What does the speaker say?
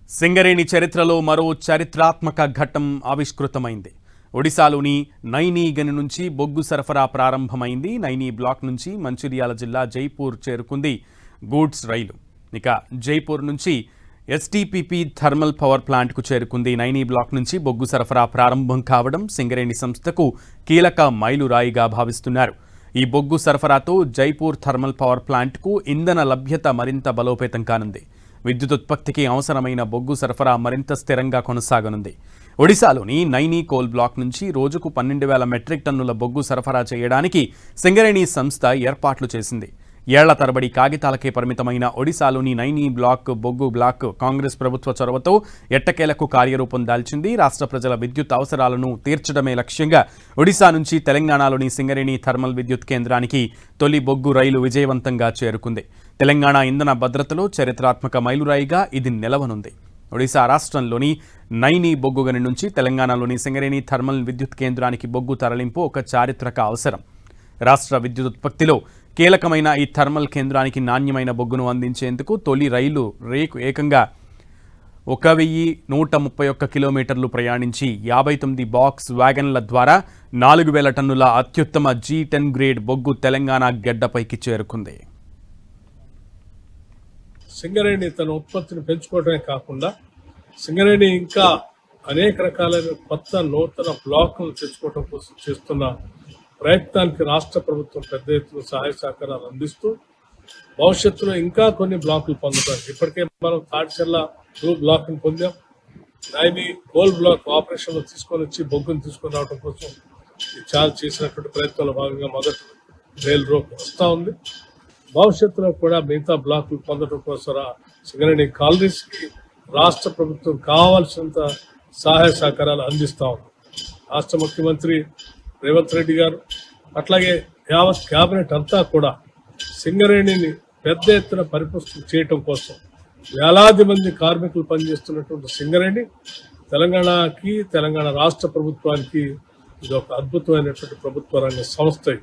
సింగరేణి చరిత్రలో మరో చారిత్రాత్మక ఘట్టం ఆవిష్కృతమైంది. ఒడిశాలోని నైనీ గని నుంచి బొగ్గు సరఫరా ప్రారంభమైంది. నైనీ బ్లాక్ నుంచి మంచిర్యాల జిల్లా జైపూర్ చేరుకుంది గూడ్స్ రైలు. ఇక జైపూర్ నుంచి ఎస్టీపీపీ థర్మల్ పవర్ ప్లాంట్కు చేరుకుంది. నైనీ బ్లాక్ నుంచి బొగ్గు సరఫరా ప్రారంభం కావడం సింగరేణి సంస్థకు కీలక మైలురాయిగా భావిస్తున్నారు. ఈ బొగ్గు సరఫరాతో జైపూర్ థర్మల్ పవర్ ప్లాంట్కు ఇంధన లభ్యత మరింత బలోపేతం కానుంది. విద్యుత్ ఉత్పత్తికి అవసరమైన బొగ్గు సరఫరా మరింత స్థిరంగా కొనసాగనుంది. ఒడిశాలోని నైనీ కోల్ బ్లాక్ నుంచి రోజుకు 12,000 మెట్రిక్ టన్నుల బొగ్గు సరఫరా చేయడానికి సింగరేణి సంస్థ ఏర్పాట్లు చేసింది. ఏళ్ల తరబడి కాగితాలకే పరిమితమైన ఒడిశాలోని నైనీ బొగ్గు బ్లాక్ కాంగ్రెస్ ప్రభుత్వ చొరవతో ఎట్టకేలకు కార్యరూపం దాల్చింది. రాష్ట్ర ప్రజల విద్యుత్ అవసరాలను తీర్చడమే లక్ష్యంగా ఒడిశా నుంచి తెలంగాణలోని సింగరేణి థర్మల్ విద్యుత్ కేంద్రానికి తొలి బొగ్గు రైలు విజయవంతంగా చేరుకుంది. తెలంగాణ ఇంధన భద్రతలో చరిత్రాత్మక మైలురాయిగా ఇది నిలవనుంది. ఒడిశా రాష్ట్రంలోని నైనీ బొగ్గు గని నుంచి తెలంగాణలోని సింగరేణి థర్మల్ విద్యుత్ కేంద్రానికి బొగ్గు తరలింపు ఒక చారిత్రక అవసరం. రాష్ట్ర విద్యుత్ ఉత్పత్తిలో కీలకమైన ఈ థర్మల్ కేంద్రానికి నాణ్యమైన బొగ్గును అందించేందుకు తొలి రైలు ఏకంగా 1131 కిలోమీటర్లు ప్రయాణించి 59 బాక్స్ వ్యాగన్ల ద్వారా 4,000 టన్నుల అత్యుత్తమ G10 గ్రేడ్ బొగ్గు తెలంగాణ గడ్డపైకి చేరుకుంది. సింగరేణి తన ఉత్పత్తిని పెంచుకోవడమే కాకుండా సింగరేణి ఇంకా అనేక రకాలైన కొత్త నూతన బ్లాకులను తెచ్చుకోవడం కోసం చేస్తున్న ప్రయత్నానికి రాష్ట్ర ప్రభుత్వం పెద్ద ఎత్తున సహాయ సహకారాలు అందిస్తూ భవిష్యత్తులో ఇంకా కొన్ని బ్లాకులు పొందడానికి ఇప్పటికే మనం తాడిచెర్ల బ్లాక్ని పొందాం. నైనీ కోల్ బ్లాక్ ఆపరేషన్లో తీసుకొని వచ్చి బొగ్గును తీసుకొని రావడం కోసం చాలా చేసినటువంటి ప్రయత్నంలో భాగంగా మొదటి రైలు రోడ్ వస్తూ ఉంది. భవిష్యత్తులో కూడా మిగతా బ్లాకులు పొందడం కోసం సింగరేణి కాలనీస్కి రాష్ట్ర ప్రభుత్వం కావాల్సినంత సహాయ సహకారాలు అందిస్తూ ఉంది. రాష్ట్ర ముఖ్యమంత్రి రేవంత్ రెడ్డి గారు అట్లాగే యావత్ క్యాబినెట్ అంతా కూడా సింగరేణిని పెద్ద ఎత్తున పరిపుష్టం చేయటం కోసం వేలాది మంది కార్మికులు పనిచేస్తున్నటువంటి సింగరేణి తెలంగాణ రాష్ట్ర ప్రభుత్వానికి ఇది ఒక అద్భుతమైనటువంటి ప్రభుత్వ రంగ సంస్థ.